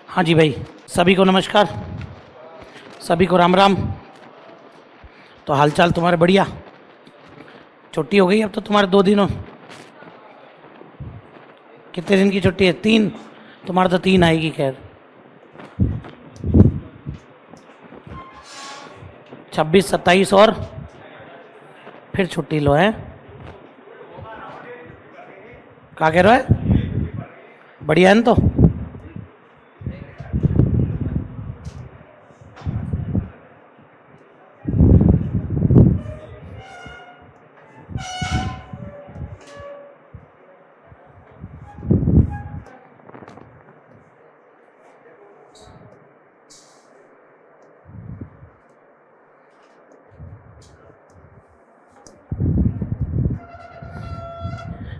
हाँ जी भाई, सभी को नमस्कार, सभी को राम राम। तो हालचाल तुम्हारे बढ़िया? छुट्टी हो गई अब तो तुम्हारे 2 दिनों? कितने दिन की छुट्टी है? 3? तुम्हारा तो 3 आएगी। खैर 26, 27 और फिर छुट्टी लो है। क्या कह रहे हो? बढ़िया है न तो।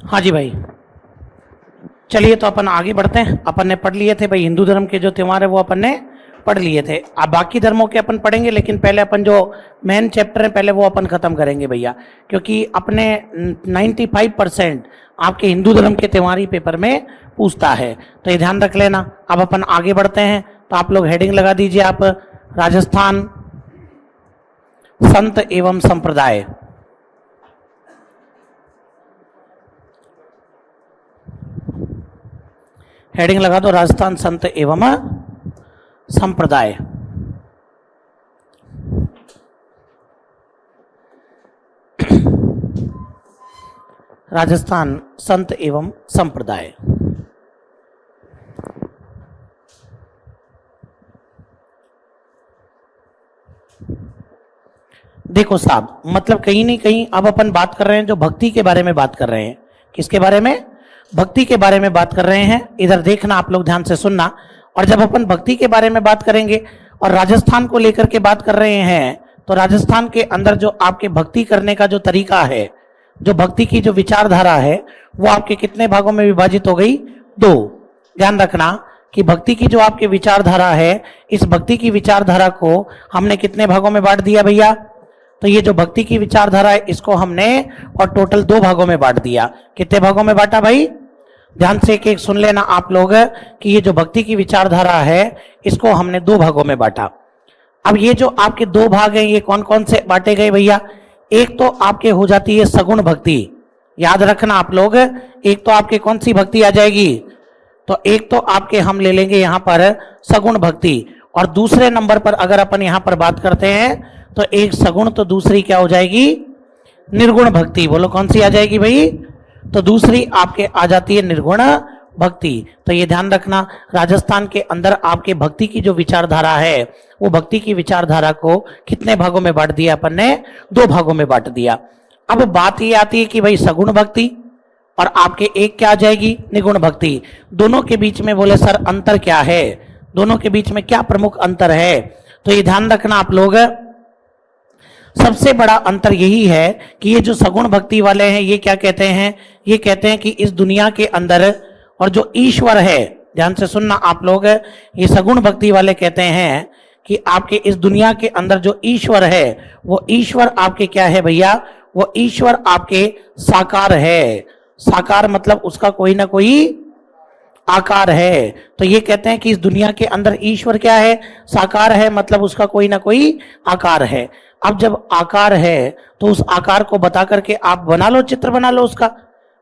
हाँ जी भाई, चलिए तो अपन आगे बढ़ते हैं। अपन ने पढ़ लिए थे भाई, हिंदू धर्म के जो त्यौहार है वो अपन ने पढ़ लिए थे। अब बाकी धर्मों के अपन पढ़ेंगे, लेकिन पहले अपन जो मेन चैप्टर है पहले वो अपन खत्म करेंगे भैया, क्योंकि अपने 95% आपके हिंदू धर्म के त्यौहार ही पेपर में पूछता है, तो ये ध्यान रख लेना। अब अपन आगे बढ़ते हैं, तो आप लोग हेडिंग लगा दीजिए आप, राजस्थान संत एवं संप्रदाय। हेडिंग लगा दो, राजस्थान संत एवं संप्रदाय। राजस्थान संत एवं संप्रदाय। देखो साहब, मतलब कहीं नहीं कहीं अब अपन बात कर रहे हैं जो भक्ति के बारे में बात कर रहे हैं। किसके बारे में? भक्ति के बारे में बात कर रहे हैं। इधर देखना आप लोग, ध्यान से सुनना। और जब अपन भक्ति के बारे में बात करेंगे और राजस्थान को लेकर के बात कर रहे हैं, तो राजस्थान के अंदर जो आपके भक्ति करने का जो तरीका है, जो भक्ति की जो विचारधारा है, वो आपके कितने भागों में विभाजित हो गई? 2। ध्यान रखना कि भक्ति की जो आपकी विचारधारा है, इस भक्ति की विचारधारा को हमने कितने भागों में बांट दिया भैया? तो ये जो भक्ति की विचारधारा है इसको हमने और टोटल 2 भागों में बांट दिया। कितने भागों में बांटा भाई? ध्यान से एक एक सुन लेना आप लोग कि ये जो भक्ति की विचारधारा है इसको हमने 2 भागों में बांटा। अब ये जो आपके 2 भाग हैं ये कौन कौन से बांटे गए भैया? एक तो आपके हो जाती है सगुण भक्ति, याद रखना आप लोग। एक तो आपके कौन सी भक्ति आ जाएगी? तो एक तो आपके हम ले लेंगे यहां पर सगुण भक्ति, और दूसरे नंबर पर अगर अपन यहां पर बात करते हैं तो एक सगुण, तो दूसरी क्या हो जाएगी? निर्गुण भक्ति। बोलो कौन सी आ जाएगी भाई? तो दूसरी आपके आ जाती है निर्गुण भक्ति। तो ये ध्यान रखना, राजस्थान के अंदर आपके भक्ति की जो विचारधारा है, वो भक्ति की विचारधारा को कितने भागों में बांट दिया अपन ने? 2 भागों में बांट दिया। अब बात ये आती है कि भाई सगुण भक्ति और आपके एक क्या आ जाएगी? निर्गुण भक्ति। दोनों के बीच में बोले सर अंतर क्या है? दोनों के बीच में क्या प्रमुख अंतर है? तो ये ध्यान रखना आप लोग, सबसे बड़ा अंतर यही है कि ये जो सगुण भक्ति वाले हैं ये क्या कहते हैं? ये कहते हैं कि इस दुनिया के अंदर और जो ईश्वर है, ध्यान से सुनना आप लोग, ये सगुण भक्ति वाले कहते हैं कि आपके इस दुनिया के अंदर जो ईश्वर है, वो ईश्वर आपके क्या है भैया? वो ईश्वर आपके साकार है। साकार मतलब उसका कोई ना कोई आकार है। तो ये कहते हैं कि इस दुनिया के अंदर ईश्वर क्या है? साकार है, मतलब उसका कोई ना कोई आकार है। अब जब आकार है तो उस आकार को बता करके आप बना लो, चित्र बना लो उसका।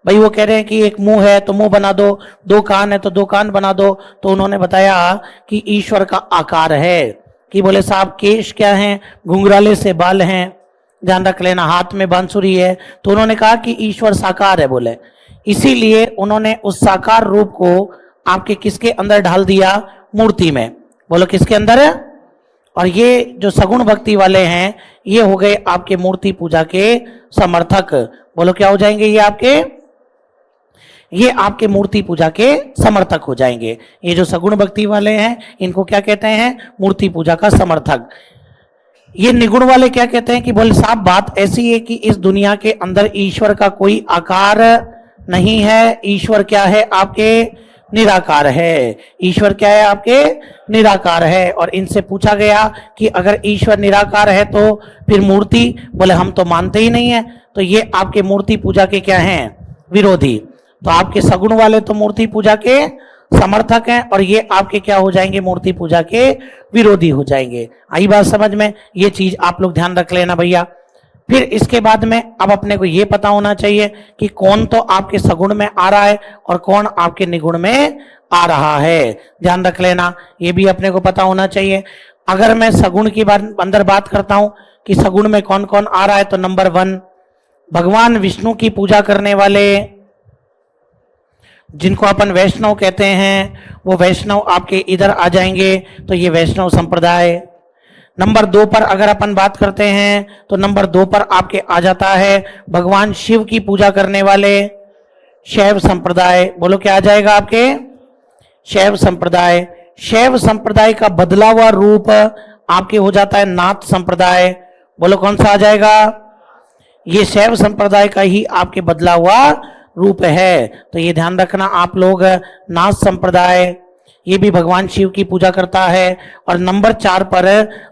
भाई वो कह रहे हैं कि एक मुंह है तो मुंह बना दो, 2 कान है तो 2 कान बना दो। तो उन्होंने बताया कि ईश्वर का आकार है कि बोले साहब केश क्या हैं? घुंघराले से बाल हैं, ध्यान रख लेना। हाथ में बांसुरी है, तो उन्होंने कहा कि ईश्वर साकार है। बोले इसीलिए उन्होंने उस साकार रूप को आपके किसके अंदर ढाल दिया? मूर्ति में। बोलो किसके अंदर है? और ये जो सगुण भक्ति वाले हैं ये हो गए आपके मूर्ति पूजा के समर्थक। बोलो क्या हो जाएंगे ये आपके? ये आपके मूर्ति पूजा के समर्थक हो जाएंगे। ये जो सगुण भक्ति वाले हैं इनको क्या कहते हैं? मूर्ति पूजा का समर्थक। ये निगुण वाले क्या कहते हैं कि बोले साहब बात ऐसी है कि इस दुनिया के अंदर ईश्वर का कोई आकार नहीं है। ईश्वर क्या है? आपके निराकार है। ईश्वर क्या है? आपके निराकार है। और इनसे पूछा गया कि अगर ईश्वर निराकार है तो फिर मूर्ति? बोले हम तो मानते ही नहीं है। तो ये आपके मूर्ति पूजा के क्या हैं? विरोधी। तो आपके सगुण वाले तो मूर्ति पूजा के समर्थक हैं और ये आपके क्या हो जाएंगे, मूर्ति पूजा के विरोधी हो जाएंगे। आई बात समझ में, ये चीज आप लोग ध्यान रख लेना भैया। फिर इसके बाद में अब अपने को ये पता होना चाहिए कि कौन तो आपके सगुण में आ रहा है और कौन आपके निगुण में आ रहा है, ध्यान रख लेना, ये भी अपने को पता होना चाहिए। अगर मैं सगुण की अंदर बात करता हूं कि सगुण में कौन कौन आ रहा है, तो नंबर 1 भगवान विष्णु की पूजा करने वाले, जिनको अपन वैष्णव कहते हैं, वो वैष्णव आपके इधर आ जाएंगे, तो ये वैष्णव संप्रदाय। नंबर 2 पर अगर अपन बात करते हैं तो नंबर 2 पर आपके आ जाता है भगवान शिव की पूजा करने वाले, शैव संप्रदाय। बोलो क्या आ जाएगा आपके, शैव संप्रदाय। शैव संप्रदाय का बदला हुआ रूप आपके हो जाता है नाथ संप्रदाय। बोलो कौन सा आ जाएगा, ये शैव संप्रदाय का ही आपके बदला हुआ रूप है, तो ये ध्यान रखना आप लोग। नाथ संप्रदाय ये भी भगवान शिव की पूजा करता है। और नंबर 4 पर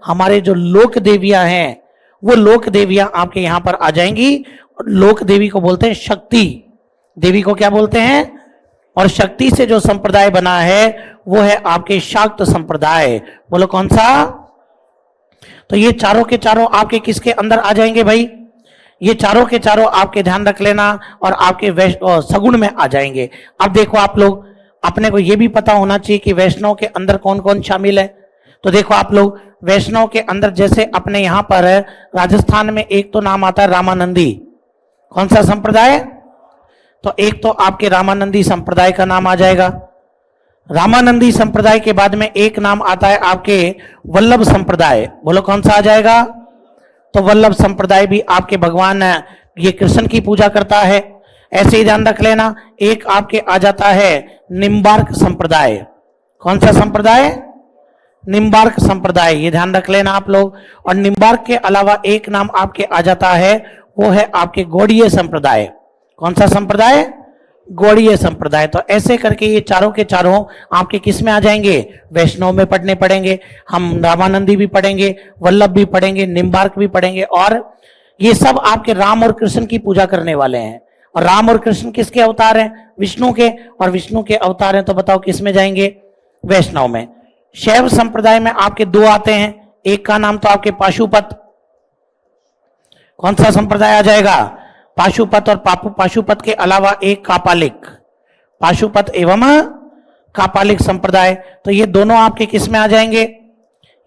हमारे जो लोक देवियां हैं, वो लोक देवियां आपके यहां पर आ जाएंगी। लोक देवी को बोलते हैं शक्ति देवी को क्या बोलते हैं, और शक्ति से जो संप्रदाय बना है वो है आपके शाक्त संप्रदाय। बोलो कौन सा, तो ये चारों के चारों आपके किसके अंदर आ जाएंगे भाई, ये चारों के चारों आपके ध्यान रख लेना और आपके सगुण में आ जाएंगे। अब देखो आप लोग, अपने को ये भी पता होना चाहिए कि वैष्णव के अंदर कौन कौन शामिल है। तो देखो आप लोग, वैष्णव के अंदर जैसे अपने यहां पर राजस्थान में एक तो नाम आता है रामानंदी। कौन सा संप्रदाय, तो एक तो आपके रामानंदी संप्रदाय का नाम आ जाएगा। रामानंदी संप्रदाय के बाद में एक नाम आता है आपके वल्लभ संप्रदाय। बोलो कौन सा आ जाएगा, तो वल्लभ संप्रदाय भी आपके भगवान ये कृष्ण की पूजा करता है। ऐसे ही ध्यान रख लेना, एक आपके आ जाता है निम्बार्क संप्रदाय। कौन सा संप्रदाय, निम्बार्क संप्रदाय, ये ध्यान रख लेना आप लोग। और निम्बार्क के अलावा एक नाम आपके आ जाता है, वो है आपके गौड़ीय संप्रदाय। कौन सा संप्रदाय, गौड़ीय संप्रदाय। तो ऐसे करके ये चारों के चारों आपके किस में आ जाएंगे, वैष्णव में पढ़ने पड़ेंगे। हम रामानंदी भी पढ़ेंगे, वल्लभ भी पढ़ेंगे, निम्बार्क भी पढ़ेंगे। और ये सब आपके राम और कृष्ण की पूजा करने वाले हैं। और राम और कृष्ण किसके अवतार हैं, विष्णु के, और विष्णु के अवतार हैं, तो बताओ किस में जाएंगे, वैष्णव में। शैव संप्रदाय में आपके 2 आते हैं, एक का नाम तो आपके पाशुपत। कौन सा संप्रदाय आ जाएगा, पाशुपत। और पाशुपत के अलावा एक कापालिक, पाशुपत एवं कापालिक संप्रदाय। तो ये दोनों आपके किस में आ जाएंगे,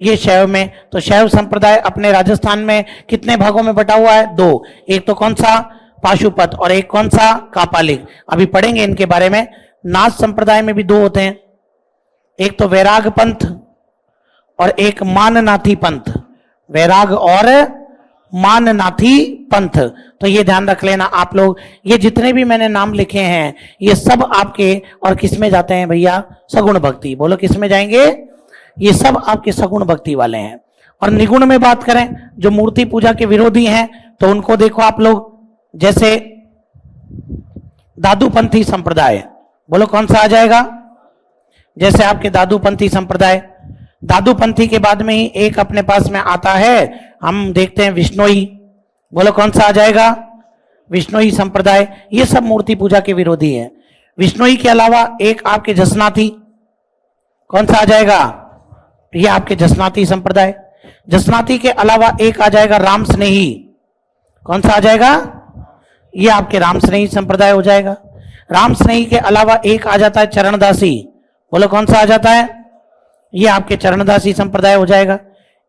ये शैव में। तो शैव संप्रदाय अपने राजस्थान में कितने भागों में बटा हुआ है, 2। एक तो कौन सा, पाशुपत, और एक कौन सा, कापालिक। अभी पढ़ेंगे इनके बारे में। नाथ संप्रदाय में भी 2 होते हैं, एक तो वैराग पंथ और एक माननाथी पंथ। वैराग और माननाथी पंथ। तो ये ध्यान रख लेना आप लोग। ये जितने भी मैंने नाम लिखे हैं ये सब आपके और किस में जाते हैं भैया, सगुण भक्ति। बोलो किस में जाएंगे, ये सब आपके सगुण भक्ति वाले हैं। और निगुण में बात करें, जो मूर्ति पूजा के विरोधी हैं, तो उनको देखो आप लोग, जैसे दादूपंथी संप्रदाय। बोलो कौन सा आ जाएगा, जैसे आपके दादूपंथी संप्रदाय। दादूपंथी के बाद में ही एक अपने पास में आता है, हम देखते हैं विष्णोई। बोलो कौन सा आ जाएगा, विष्णोई संप्रदाय। ये सब मूर्ति पूजा के विरोधी हैं। विष्णोई के अलावा एक आपके जसनाथी, कौन सा आ जाएगा, ये आपके जसनाथी संप्रदाय। जसनाथी के अलावा एक आ जाएगा राम स्नेही। कौन सा आ जाएगा, ये आपके राम स्नेही संप्रदाय हो जाएगा। राम स्नेही के अलावा एक आ जाता है चरणदासी। बोलो कौन सा आ जाता है, ये आपके चरणदासी संप्रदाय हो जाएगा।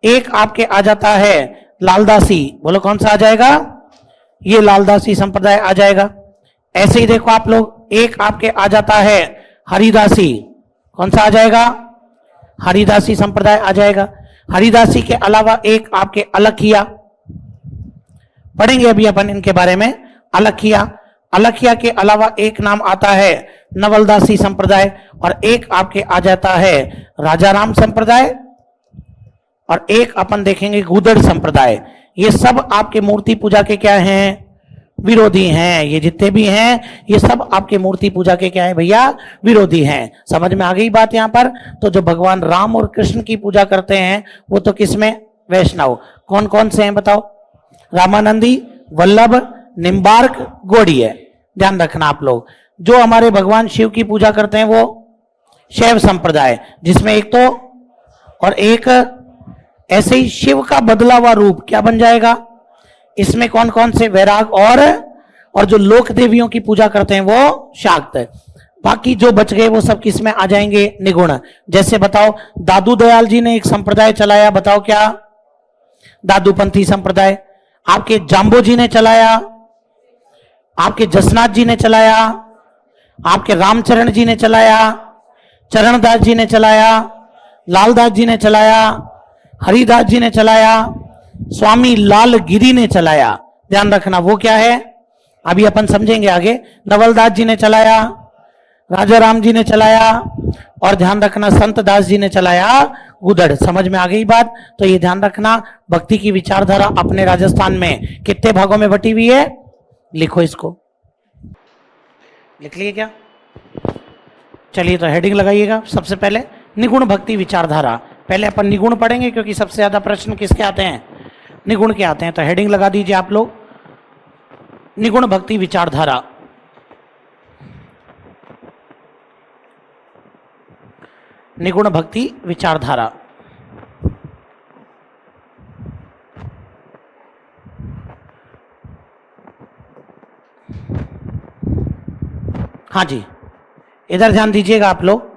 एक आपके आ जाता है लालदासी। बोलो कौन सा आ जाएगा, ये लालदासी संप्रदाय आ जाएगा। ऐसे ही देखो आप लोग, एक आपके आ जाता है हरिदासी। कौन सा आ जाएगा, हरिदासी संप्रदाय आ जाएगा। हरिदासी के अलावा एक आपके अलखिया, पढ़ेंगे अभी अपन इनके बारे में। अलखिया, अलखिया के अलावा एक नाम आता है नवलदासी संप्रदाय। और एक आपके आ जाता है राजाराम संप्रदाय। और एक अपन देखेंगे गुदड़ संप्रदाय। ये सब आपके मूर्ति पूजा के क्या हैं, विरोधी हैं। ये जितने भी हैं ये सब आपके मूर्ति पूजा के क्या है भैया, विरोधी हैं। समझ में आ गई बात यहाँ पर। तो जो भगवान राम और कृष्ण की पूजा करते हैं वो तो किसमें, वैष्णव। कौन कौन से हैं बताओ, रामानंदी, वल्लभ, निम्बार्क, गौड़ीय। ध्यान रखना आप लोग। जो हमारे भगवान शिव की पूजा करते हैं वो शैव संप्रदाय, जिसमें एक तो और एक ऐसे ही शिव का बदला हुआ रूप क्या बन जाएगा, इसमें कौन कौन से वैराग और जो लोक देवियों की पूजा करते हैं वो शाक्त है। बाकी जो बच गए वो सब किस में आ जाएंगे, निगुण। जैसे बताओ दादू दयाल जी ने एक संप्रदाय चलाया, बताओ क्या, दादूपंथी संप्रदाय। आपके जाम्बो जी ने चलाया, आपके जसनाथ जी ने चलाया, आपके रामचरण जी ने चलाया, चरणदास जी ने चलाया, लालदास जी ने चलाया, हरिदास जी ने चलाया, स्वामी लालगिरी ने चलाया। ध्यान रखना वो क्या है, अभी अपन समझेंगे आगे। नवलदास जी ने चलाया, राजा राम जी ने चलाया, और ध्यान रखना संत दास जी ने चलाया गुदड़। समझ में आ गई बात। तो ये ध्यान रखना, भक्ति की विचारधारा अपने राजस्थान में कितने भागों में बटी हुई है, लिखो इसको, लिख लिए क्या। चलिए तो हेडिंग लगाइएगा। सबसे पहले निगुण भक्ति विचारधारा, पहले अपन निगुण पढ़ेंगे क्योंकि सबसे ज्यादा प्रश्न किसके आते हैं, निगुण के आते हैं। तो हेडिंग लगा दीजिए आप लोग, निगुण भक्ति विचारधारा। निगुण भक्ति विचारधारा। हाँ जी, इधर ध्यान दीजिएगा आप लोग।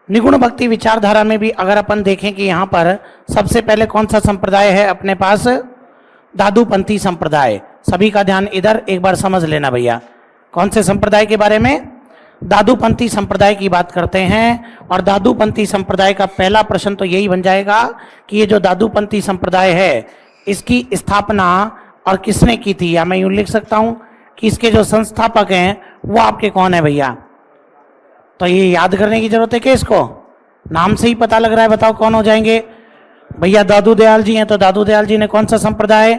निगुण भक्ति विचारधारा में भी अगर अपन देखें कि यहां पर सबसे पहले कौन सा संप्रदाय है अपने पास, दादूपंथी संप्रदाय। सभी का ध्यान इधर एक बार समझ लेना भैया, कौन से संप्रदाय के बारे में, दादूपंथी संप्रदाय की बात करते हैं। और दादूपंथी संप्रदाय का पहला प्रश्न तो यही बन जाएगा कि ये जो दादूपंथी संप्रदाय है इसकी स्थापना और किसने की थी, या मैं यूं लिख सकता हूं कि इसके जो संस्थापक हैं वो आपके कौन है भैया। तो ये याद करने की जरूरत है कि इसको नाम से ही पता लग रहा है, बताओ कौन हो जाएंगे भैया। दादू दयाल जी हैं, तो दादू दयाल जी ने कौन सा संप्रदाय,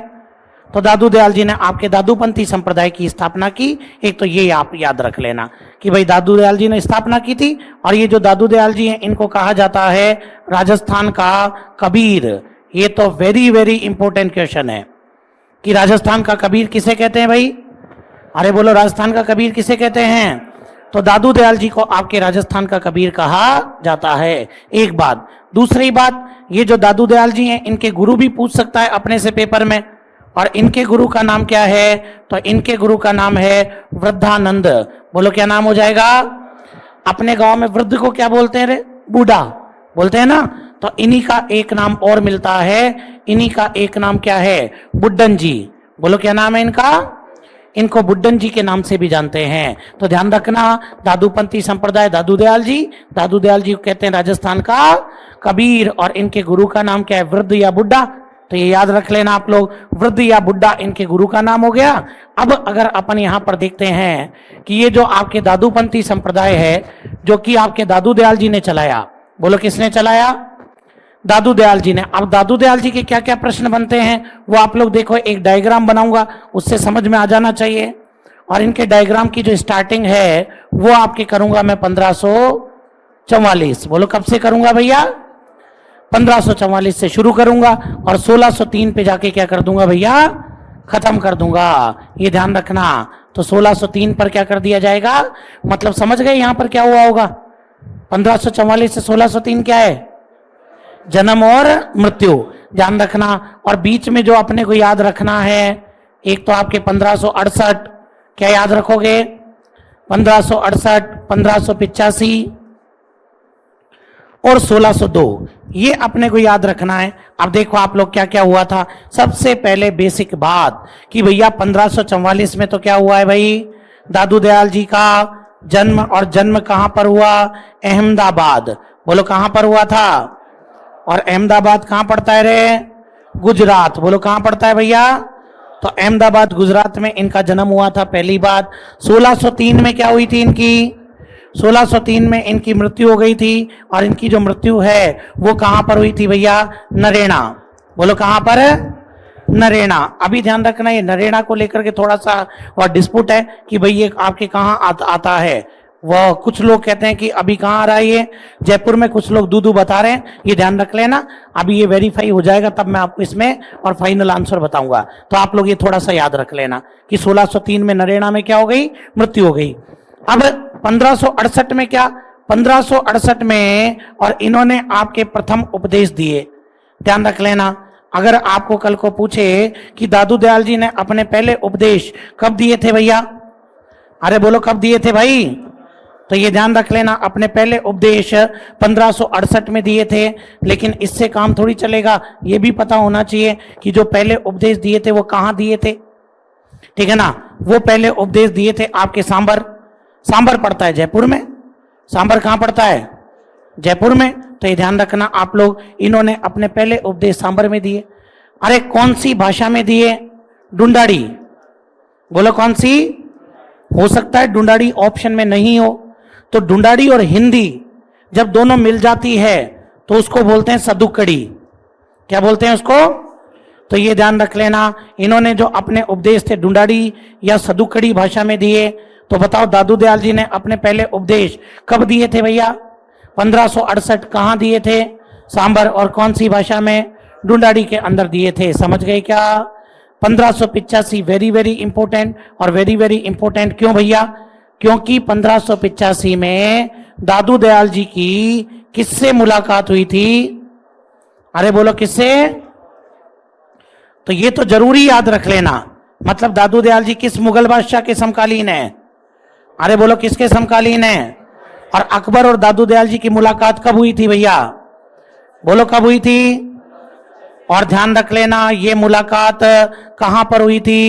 तो दादू दयाल जी ने आपके दादूपंथी संप्रदाय की स्थापना की। एक तो ये आप याद रख लेना कि भाई दादू दयाल जी ने स्थापना की थी। और ये जो दादू दयाल जी हैं इनको कहा जाता है राजस्थान का कबीर। ये तो वेरी वेरी इंपॉर्टेंट क्वेश्चन है कि राजस्थान का कबीर किसे कहते हैं भाई, अरे बोलो राजस्थान का कबीर किसे कहते हैं। तो दादू दयाल जी को आपके राजस्थान का कबीर कहा जाता है। एक बात, दूसरी बात, ये जो दादू दयाल जी हैं इनके गुरु भी पूछ सकता है अपने से पेपर में, और इनके गुरु का नाम क्या है, तो इनके गुरु का नाम है वृद्धानंद। बोलो क्या नाम हो जाएगा, अपने गांव में वृद्ध को क्या बोलते हैं रे, बूढ़ा बोलते हैं ना। तो इन्हीं का एक नाम और मिलता है, इन्हीं का एक नाम क्या है, बुड्ढन जी। बोलो क्या नाम है इनका, इनको बुड्ढन जी के नाम से भी जानते हैं। तो ध्यान रखना, दादूपंथी संप्रदाय दादू दयाल जी को कहते हैं राजस्थान का कबीर, और इनके गुरु का नाम क्या है, वृद्ध या बुड्ढा। तो ये याद रख लेना आप लोग, वृद्ध या बुड्ढा इनके गुरु का नाम हो गया। अब अगर अपन यहां पर देखते हैं कि ये जो आपके दादूपंथी संप्रदाय है जो कि आपके दादू दयाल जी ने चलाया, बोलो किसने चलाया, दादू दयाल जी ने। अब दादू दयाल जी के क्या क्या प्रश्न बनते हैं वो आप लोग देखो, एक डायग्राम बनाऊंगा उससे समझ में आ जाना चाहिए। और इनके डायग्राम की जो स्टार्टिंग है वो आपके करूंगा मैं 1544। बोलो कब से करूंगा भैया, 1544 से शुरू करूंगा और 1603 पे जाके क्या कर दूंगा भैया, खत्म कर दूंगा। ये ध्यान रखना। तो 1603 पर क्या कर दिया जाएगा, मतलब समझ गए यहां पर क्या हुआ होगा। 1544 से 1603 क्या है, जन्म और मृत्यु। ध्यान रखना। और बीच में जो अपने को याद रखना है, एक तो आपके 1568, क्या याद रखोगे, 1568, 1585 और 1602, ये अपने को याद रखना है। अब देखो आप लोग क्या क्या हुआ था। सबसे पहले बेसिक बात कि भैया 1544 में तो क्या हुआ है भाई, दादू दयाल जी का जन्म, और जन्म कहां पर हुआ, अहमदाबाद। बोलो कहां पर हुआ था, और अहमदाबाद कहां पड़ता है रे, गुजरात। बोलो कहां पड़ता है भैया, तो अहमदाबाद गुजरात में इनका जन्म हुआ था। पहली बात। 1603 में क्या हुई थी इनकी, 1603 में इनकी मृत्यु हो गई थी, और इनकी जो मृत्यु है वो कहां पर हुई थी भैया, नरेना। बोलो कहां पर, नरेना। अभी ध्यान रखना, ये नरेना को लेकर के थोड़ा सा और डिस्प्यूट है कि भाई ये आपके कहां आता है। वह कुछ लोग कहते हैं कि अभी कहाँ आ रहा है ये, जयपुर में, कुछ लोग दूदू बता रहे हैं। ये ध्यान रख लेना, अभी ये वेरीफाई हो जाएगा तब मैं आपको इसमें और फाइनल आंसर बताऊंगा। तो आप लोग ये थोड़ा सा याद रख लेना कि 1603 में नरेना में क्या हो गई, मृत्यु हो गई। अब 1568 में क्या, 1568 में और इन्होंने आपके प्रथम उपदेश दिए। ध्यान रख लेना, अगर आपको कल को पूछे कि दादू दयाल जी ने अपने पहले उपदेश कब दिए थे भैया, अरे बोलो कब दिए थे भाई, तो ये ध्यान रख लेना अपने पहले उपदेश 1568 में दिए थे। लेकिन इससे काम थोड़ी चलेगा, ये भी पता होना चाहिए कि जो पहले उपदेश दिए थे वो कहाँ दिए थे, ठीक है ना। वो पहले उपदेश दिए थे आपके सांबर, सांबर पड़ता है जयपुर में, सांबर कहाँ पड़ता है, जयपुर में। तो ये ध्यान रखना आप लोग, इन्होंने अपने पहले उपदेश सांबर में दिए। अरे कौन सी भाषा में दिए, डुंडाड़ी, बोलो कौन सी, हो सकता है डुंडाड़ी ऑप्शन में नहीं हो, तो डुंडाड़ी और हिंदी जब दोनों मिल जाती है तो उसको बोलते हैं सदुकड़ी। क्या बोलते हैं उसको, तो ये ध्यान रख लेना, इन्होंने जो अपने उपदेश थे डुंडाड़ी या सदुकड़ी भाषा में दिए। तो बताओ दादू दयाल जी ने अपने पहले उपदेश कब दिए थे भैया, 1568, कहाँ दिए थे, सांबर, और कौन सी भाषा में, डुंडाड़ी के अंदर दिए थे। समझ गए क्या, 1585 वेरी वेरी इंपॉर्टेंट, और वेरी वेरी इंपॉर्टेंट क्यों भैया, क्योंकि 1585 में दादू दयाल जी की किससे मुलाकात हुई थी, अरे बोलो किससे, तो ये तो जरूरी याद रख लेना। मतलब दादू दयाल जी किस मुगल बादशाह के समकालीन है, अरे बोलो किसके समकालीन है, और अकबर और दादू दयाल जी की मुलाकात कब हुई थी भैया, बोलो कब हुई थी। और ध्यान रख लेना ये मुलाकात कहां पर हुई थी,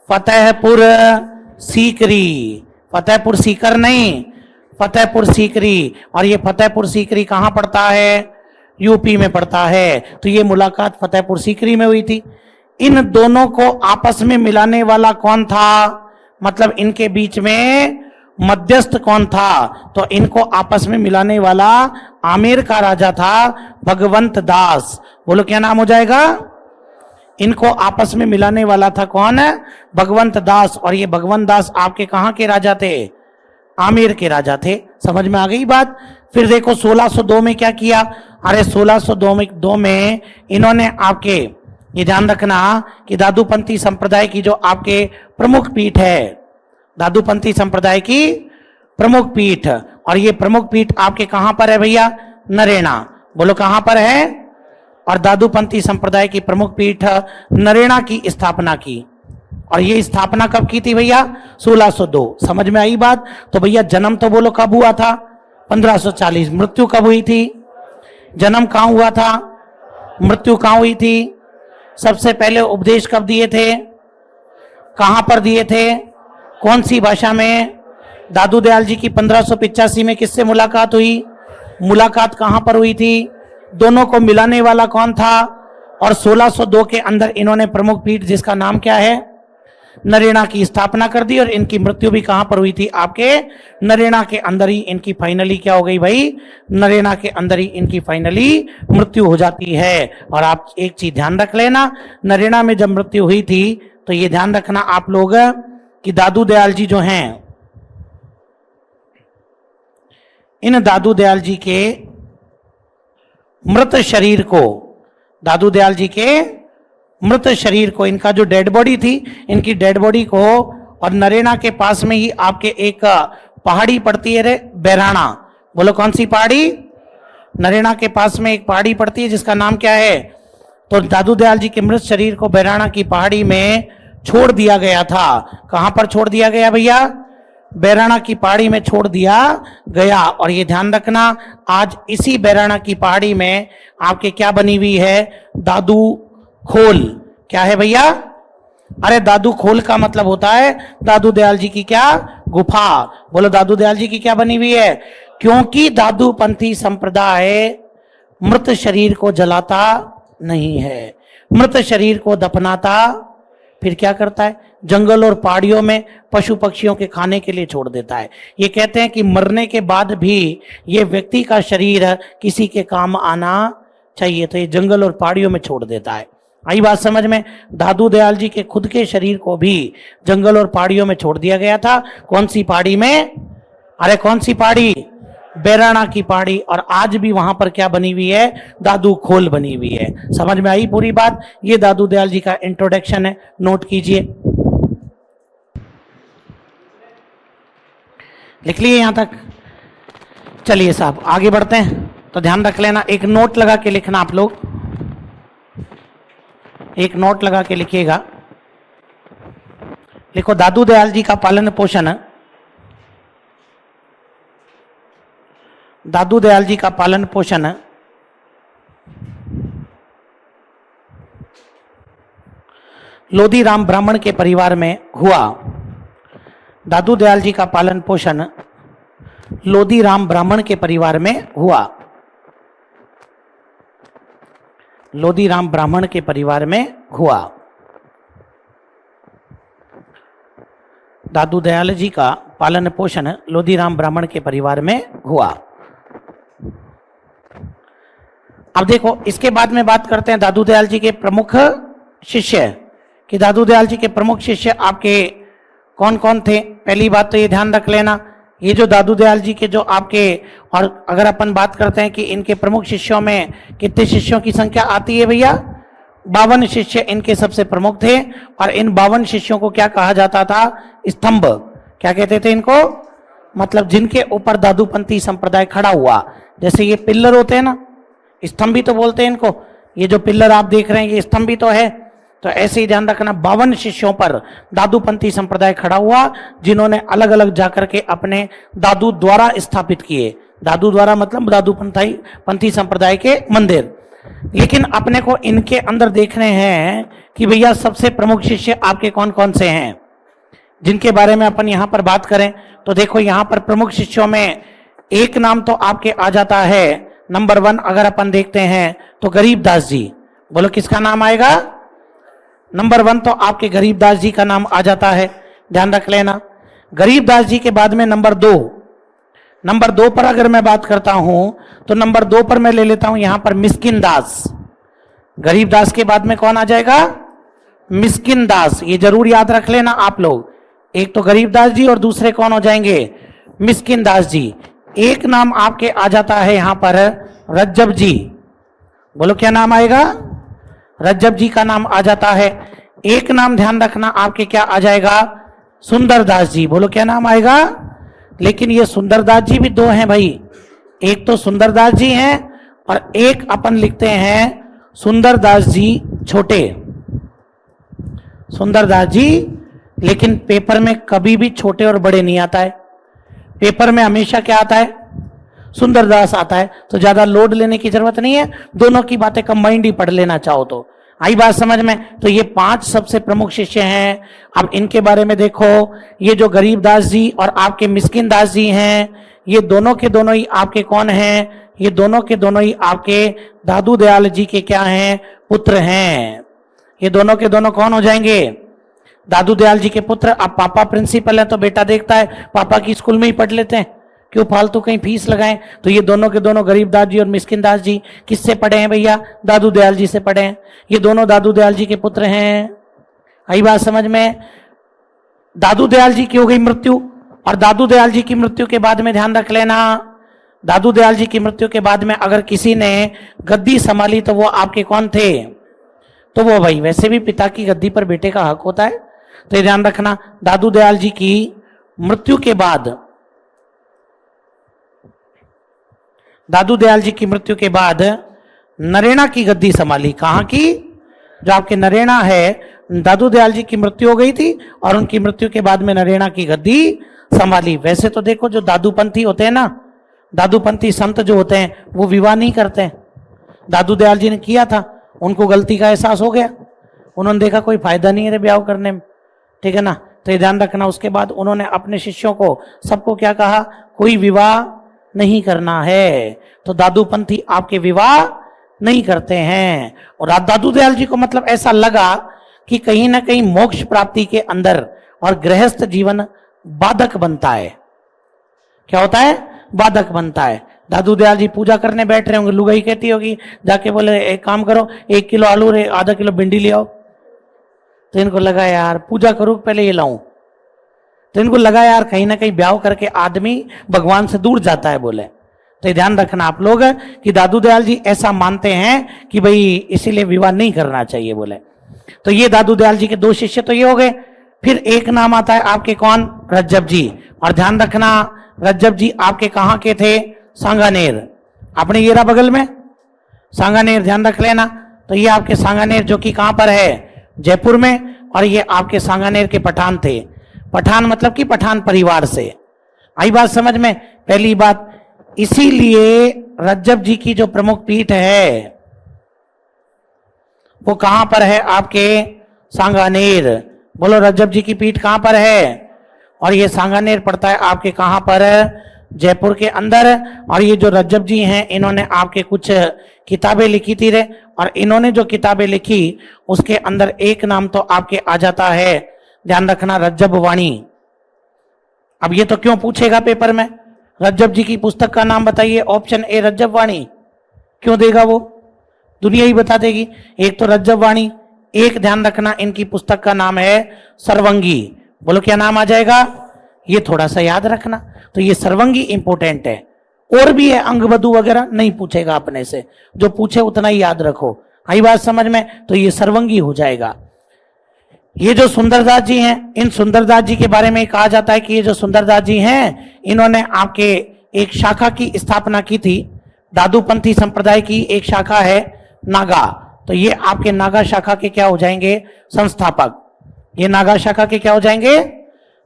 फतेहपुर सीकरी, फतेहपुर सीकर नहीं, फतेहपुर सीकरी। और ये फतेहपुर सीकरी कहां पड़ता है, यूपी में पड़ता है। तो ये मुलाकात फतेहपुर सीकरी में हुई थी। इन दोनों को आपस में मिलाने वाला कौन था, मतलब इनके बीच में मध्यस्थ कौन था, तो इनको आपस में मिलाने वाला आमेर का राजा था भगवंत दास। बोलो क्या नाम हो जाएगा, इनको आपस में मिलाने वाला था कौन, भगवंत दास। और ये भगवंत दास आपके कहां के राजा थे, आमेर के राजा थे। समझ में आ गई बात। फिर देखो 1602 में क्या किया, अरे 1602 में इन्होंने आपके, ये ध्यान रखना कि दादूपंथी संप्रदाय की जो आपके प्रमुख पीठ है, दादूपंथी संप्रदाय की प्रमुख पीठ, और ये प्रमुख पीठ आपके कहां पर है भैया, नरेना। बोलो कहां पर है, और दादूपंथी संप्रदाय की प्रमुख पीठ नरेना की स्थापना की। और ये स्थापना कब की थी भैया, 1602। समझ में आई बात। तो भैया जन्म तो बोलो कब हुआ था, 1540। मृत्यु कब हुई थी, जन्म कहां हुआ था, मृत्यु कहां हुई थी। सबसे पहले उपदेश कब दिए थे, कहां पर दिए थे, कौन सी भाषा में, दादू दयाल जी की 1585 में किससे मुलाकात हुई, मुलाकात कहां पर हुई थी, दोनों को मिलाने वाला कौन था। और 1602 के अंदर इन्होंने प्रमुख पीठ जिसका नाम क्या है, नरेना की स्थापना कर दी। और इनकी मृत्यु भी कहां पर हुई थी, आपके नरेना के अंदर ही इनकी फाइनली क्या हो गई भाई, नरेना के अंदर ही इनकी फाइनली मृत्यु हो जाती है। और आप एक चीज ध्यान रख लेना, नरेना में जब मृत्यु हुई थी तो ये ध्यान रखना आप लोग कि दादू दयाल जी जो हैं, इन दादू दयाल जी के मृत शरीर को, दादू दयाल जी के मृत शरीर को, इनका जो डेड बॉडी थी, इनकी डेड बॉडी को, और नरेना के पास में ही आपके एक पहाड़ी पड़ती है रे बैराना। बोलो कौन सी पहाड़ी, नरेना के पास में एक पहाड़ी पड़ती है जिसका नाम क्या है। तो दादू दयाल जी के मृत शरीर को बैराना की पहाड़ी में छोड़ दिया गया था। कहां पर छोड़ दिया गया भैया, बैराना की पहाड़ी में छोड़ दिया गया। और ये ध्यान रखना आज इसी बैराना की पहाड़ी में आपके क्या बनी हुई है, दादू खोल। क्या है भैया, अरे दादू खोल का मतलब होता है दादू दयाल जी की क्या, गुफा। बोलो दादू दयाल जी की क्या बनी हुई है, क्योंकि दादूपंथी संप्रदाय मृत शरीर को जलाता नहीं है, मृत शरीर को दफनाता फिर क्या करता है, जंगल और पहाड़ियों में पशु पक्षियों के खाने के लिए छोड़ देता है। ये कहते हैं कि मरने के बाद भी ये व्यक्ति का शरीर किसी के काम आना चाहिए, तो ये जंगल और पहाड़ियों में छोड़ देता है। आई बात समझ में। दादू दयाल जी के खुद के शरीर को भी जंगल और पहाड़ियों में छोड़ दिया गया था। कौन सी पहाड़ी में, अरे कौन सी पहाड़ी, बैराना की पहाड़ी। और आज भी वहां पर क्या बनी हुई है, दादू खोल बनी हुई है। समझ में आई पूरी बात। ये दादू दयाल जी का इंट्रोडक्शन है, नोट कीजिए, लिख लिए यहां तक। चलिए साहब आगे बढ़ते हैं। तो ध्यान रख लेना, एक नोट लगा के लिखना आप लोग, एक नोट लगा के लिखिएगा। लिखो दादू दयाल जी का पालन पोषण, दादू दयाल जी का पालन पोषण लोदीराम ब्राह्मण के परिवार में हुआ। दादू दयाल जी का पालन पोषण लोदीराम ब्राह्मण के परिवार में हुआ। लोदीराम ब्राह्मण के परिवार में हुआ। दादू दयाल जी का पालन पोषण लोदीराम ब्राह्मण के परिवार में हुआ। अब देखो इसके बाद में बात करते हैं दादू दयाल जी के प्रमुख शिष्य, कि दादू दयाल जी के प्रमुख शिष्य आपके कौन कौन थे। पहली बात तो ये ध्यान रख लेना, ये जो दादू दयाल जी के जो आपके, और अगर अपन बात करते हैं कि इनके प्रमुख शिष्यों में कितने शिष्यों की संख्या आती है भैया, 52 शिष्य इनके सबसे प्रमुख थे। और इन 52 शिष्यों को क्या कहा जाता था, स्तंभ। क्या कहते थे इनको, मतलब जिनके ऊपर दादूपंथी संप्रदाय खड़ा हुआ। जैसे ये पिल्लर होते हैं ना, स्तंभ भी तो बोलते हैं इनको। ये जो पिल्लर आप देख रहे हैं ये स्तंभ भी तो है। तो ऐसे ही ध्यान रखना, 52 शिष्यों पर दादूपंथी संप्रदाय खड़ा हुआ, जिन्होंने अलग अलग जाकर के अपने दादू द्वारा स्थापित किए। दादू द्वारा मतलब दादूपंथी संप्रदाय के मंदिर। लेकिन अपने को इनके अंदर देखने हैं कि भैया सबसे प्रमुख शिष्य आपके कौन कौन से हैं, जिनके बारे में अपन यहां पर बात करें। तो देखो यहां पर प्रमुख शिष्यों में एक नाम तो आपके आ जाता है, नंबर 1 अगर अपन देखते हैं तो गरीबदास जी। बोलो किसका नाम आएगा, नंबर 1 तो आपके गरीबदास जी का नाम आ जाता है, ध्यान रख लेना। गरीबदास जी के बाद में नंबर 2 पर अगर मैं बात करता हूं तो नंबर 2 पर मैं ले लेता हूं यहां पर मिस्किन दास। गरीबदास के बाद में कौन आ जाएगा, मिस्किन दास। ये जरूर याद रख लेना आप लोग, एक तो गरीबदास जी और दूसरे कौन हो जाएंगे, मिस्किन दास जी। एक नाम आपके आ जाता है यहां पर रज्जब जी। बोलो क्या नाम आएगा, रज्जब जी का नाम आ जाता है। एक नाम ध्यान रखना आपके क्या आ जाएगा, सुंदरदास जी। बोलो क्या नाम आएगा। लेकिन ये सुंदरदास जी भी 2 हैं भाई, एक तो सुंदरदास जी हैं और एक अपन लिखते हैं सुंदरदास जी छोटे, सुंदरदास जी। लेकिन पेपर में कभी भी छोटे और बड़े नहीं आता है, पेपर में हमेशा क्या आता है, सुंदरदास आता है। तो ज्यादा लोड लेने की जरूरत नहीं है, दोनों की बातें कंबाइंड ही पढ़ लेना चाहो तो। आई बात समझ में। तो ये 5 सबसे प्रमुख शिष्य हैं। अब इनके बारे में देखो, ये जो गरीबदास जी और आपके मिस्किन दास जी हैं, ये दोनों के दोनों ही आपके कौन हैं, ये दोनों के दोनों ही आपके दादू दयाल जी के क्या हैं, पुत्र हैं। ये दोनों के दोनों कौन हो जाएंगे, दादू दयाल जी के पुत्र। अब पापा प्रिंसिपल है तो बेटा देखता है पापा की स्कूल में ही पढ़ लेते हैं, क्यों फालतू कहीं फीस लगाएं। तो ये दोनों के दोनों गरीबदास जी और मिस्किन दास जी किससे पढ़े हैं भैया, दादू दयाल जी से पढ़े हैं। ये दोनों दादू दयाल जी के पुत्र हैं। आई बात समझ में। दादू दयाल जी की हो गई मृत्यु, और दादू दयाल जी की मृत्यु के बाद में ध्यान रख लेना, दादू दयाल जी की मृत्यु के बाद में अगर किसी ने गद्दी संभाली तो वो आपके कौन थे, तो वो भाई वैसे भी पिता की गद्दी पर बेटे का हक होता है। तो ये ध्यान रखना, दादू दयाल जी की मृत्यु के बाद, दादू दयाल जी की मृत्यु के बाद नरेना की गद्दी संभाली। कहां की, जो आपके नरेना है, दादू दयाल जी की मृत्यु हो गई थी और उनकी मृत्यु के बाद में नरेना की गद्दी संभाली। वैसे तो देखो जो दादूपंथी होते हैं ना, दादूपंथी संत जो होते हैं वो विवाह नहीं करते हैं। दादू दयाल जी ने किया था, उनको गलती का एहसास हो गया, उन्होंने देखा कोई फायदा नहीं है रे ब्याह करने में, ठीक है ना। तो ये ध्यान रखना, उसके बाद उन्होंने अपने शिष्यों को सबको क्या कहा, कोई विवाह नहीं करना है। तो दादूपंथी आपके विवाह नहीं करते हैं। और दादू दयाल जी को मतलब ऐसा लगा कि कहीं ना कहीं मोक्ष प्राप्ति के अंदर और गृहस्थ जीवन बाधक बनता है। क्या होता है, बाधक बनता है। दादू दयाल जी पूजा करने बैठ रहे होंगे, लुगाई कहती होगी जाके, बोले एक काम करो 1 किलो आलू रे, आधा किलो भिंडी ले आओ। तो इनको लगा यार पूजा करूं पहले ये लाऊं, तो इनको लगा यार कहीं ना कहीं ब्याह करके आदमी भगवान से दूर जाता है बोले। तो ये ध्यान रखना आप लोग कि दादू दयाल जी ऐसा मानते हैं कि भाई इसीलिए विवाह नहीं करना चाहिए बोले। तो ये दादू दयाल जी के 2 शिष्य तो ये हो गए। फिर एक नाम आता है आपके कौन, रज्जब जी। और ध्यान रखना रज्जब जी आपके कहां के थे, सांगानेर, अपने ये रहा बगल में सांगानेर, ध्यान रख लेना। तो ये आपके सांगानेर जो कि कहां पर है, जयपुर में, और ये आपके सांगानेर के पठान थे। पठान मतलब कि पठान परिवार से। आई बात समझ में? पहली बात, इसीलिए रज्जब जी की जो प्रमुख पीठ है वो कहां पर है, आपके सांगानेर। बोलो रज्जब जी की पीठ कहां पर है? और ये सांगानेर पड़ता है आपके कहां पर, जयपुर के अंदर। और ये जो रज्जब जी हैं इन्होंने आपके कुछ किताबें लिखी थी रे, और इन्होंने जो किताबें लिखी उसके अंदर एक नाम तो आपके आ जाता है, ध्यान रखना, रज्जब वाणी। अब ये तो क्यों पूछेगा पेपर में, रज्जब जी की पुस्तक का नाम बताइए, ऑप्शन ए रज्जब वाणी, क्यों देगा वो, दुनिया ही बता देगी। एक तो रज्जब वाणी, एक ध्यान रखना इनकी पुस्तक का नाम है सर्वंगी। बोलो क्या नाम आ जाएगा, ये थोड़ा सा याद रखना। तो ये सर्वंगी इंपोर्टेंट है, और भी है अंगबधू वगैरह, नहीं पूछेगा अपने से, जो पूछे उतना ही याद रखो। आई बात समझ में? तो ये सर्वंगी हो जाएगा। ये जो सुंदरदास जी हैं, इन सुंदरदास जी के बारे में कहा जाता है कि ये जो सुंदरदास जी हैं इन्होंने आपके एक शाखा की स्थापना की थी, दादूपंथी संप्रदाय की एक शाखा है नागा। तो ये आपके नागा शाखा के क्या हो जाएंगे, संस्थापक। ये नागा शाखा के क्या हो जाएंगे,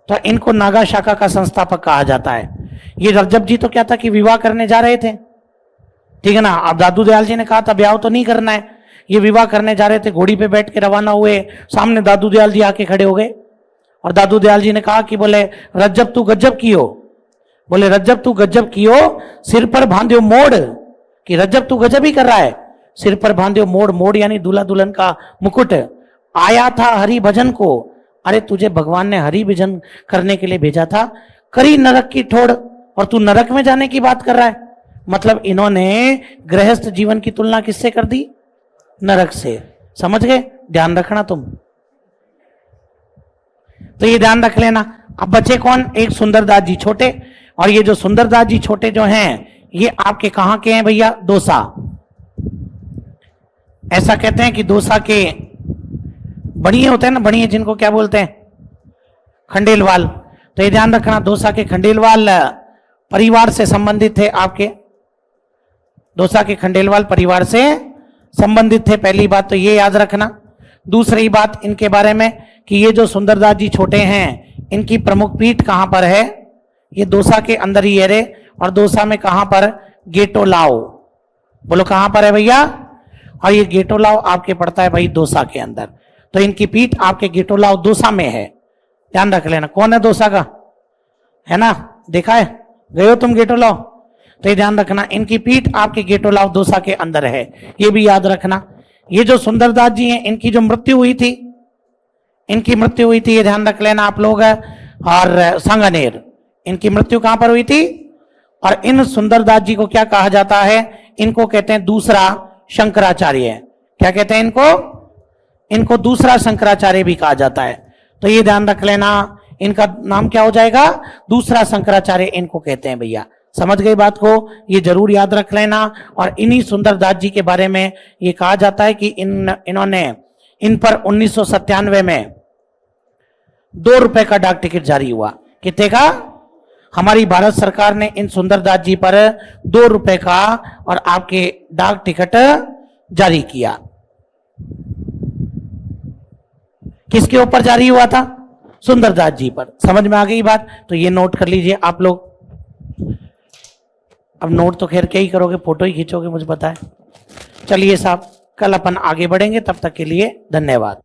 तो इनको नागा शाखा का संस्थापक कहा जाता है। ये रज्जब जी तो क्या था कि विवाह करने जा रहे थे, ठीक है ना। अब दादू दयाल जी ने कहा था ब्याह तो नहीं करना है, ये विवाह करने जा रहे थे, घोड़ी पे बैठ के रवाना हुए, सामने दादू दयाल जी आके खड़े हो गए, और दादू दयाल जी ने कहा कि बोले रज्जब तू गज्जब कियो, बोले रज्जब तू गज्जब कियो, सिर पर बांधियो मोड़, कि रज्जब तू गजब ही कर रहा है, सिर पर बांधियो मोड़, मोड़ यानी दूल्हा दुल्हन का मुकुट, आया था हरि भजन को, अरे तुझे भगवान ने हरि भजन करने के लिए भेजा था, करी नरक की ठोड़, और तू नरक में जाने की बात कर रहा है। मतलब इन्होंने गृहस्थ जीवन की तुलना किससे कर दी, नरक से। समझ गए, ध्यान रखना तुम, तो ये ध्यान रख लेना। अब बचे कौन, एक सुंदरदास जी छोटे, और ये जो सुंदरदास जी छोटे जो हैं ये आपके कहां के हैं भैया, दौसा। ऐसा कहते हैं कि दौसा के बढ़िए होते हैं ना, बढ़िए जिनको क्या बोलते हैं, खंडेलवाल। तो ये ध्यान रखना, दौसा के खंडेलवाल परिवार से संबंधित थे आपके, दौसा के खंडेलवाल परिवार से संबंधित थे। पहली बात तो ये याद रखना। दूसरी बात इनके बारे में कि ये जो सुंदरदास जी छोटे हैं इनकी प्रमुख पीठ कहां पर है, ये दौसा के अंदर ही है रे, और दौसा में कहां पर, गेटोलाव। बोलो कहां पर है भैया, और ये गेटोलाव आपके पड़ता है भाई दौसा के अंदर। तो इनकी पीठ आपके गेटोलाव दौसा में है, ध्यान रख लेना। कौन है दौसा का, है ना, देखा है, गए हो तुम गेटोलाव, तो ये ध्यान रखना इनकी पीठ आपके गेटोलाव दौसा के अंदर है, ये भी याद रखना। ये जो सुंदरदास जी हैं इनकी जो मृत्यु हुई थी, इनकी मृत्यु हुई थी, ये ध्यान रख लेना आप लोग, और सांगानेर, इनकी मृत्यु कहां पर हुई थी। और इन सुंदरदास जी को क्या कहा जाता है, इनको कहते हैं दूसरा शंकराचार्य। क्या कहते हैं इनको, इनको दूसरा शंकराचार्य भी कहा जाता है। तो ये ध्यान रख लेना, इनका नाम क्या हो जाएगा, दूसरा शंकराचार्य इनको कहते हैं भैया। समझ गए बात को, ये जरूर याद रख लेना। और इन्हीं सुंदरदास जी के बारे में ये कहा जाता है कि इन्होंने इन पर 1997 में 2 रुपए का डाक टिकट जारी हुआ। कितने का, हमारी भारत सरकार ने इन सुंदरदास जी पर 2 रुपए का और आपके डाक टिकट जारी किया। किसके ऊपर जारी हुआ था, सुंदरदास जी पर। समझ में आ गई बात, तो ये नोट कर लीजिए आप लोग। अब नोट तो खैर क्या ही करोगे, फोटो ही खींचोगे, मुझे पता है। चलिए साहब, कल अपन आगे बढ़ेंगे, तब तक के लिए धन्यवाद।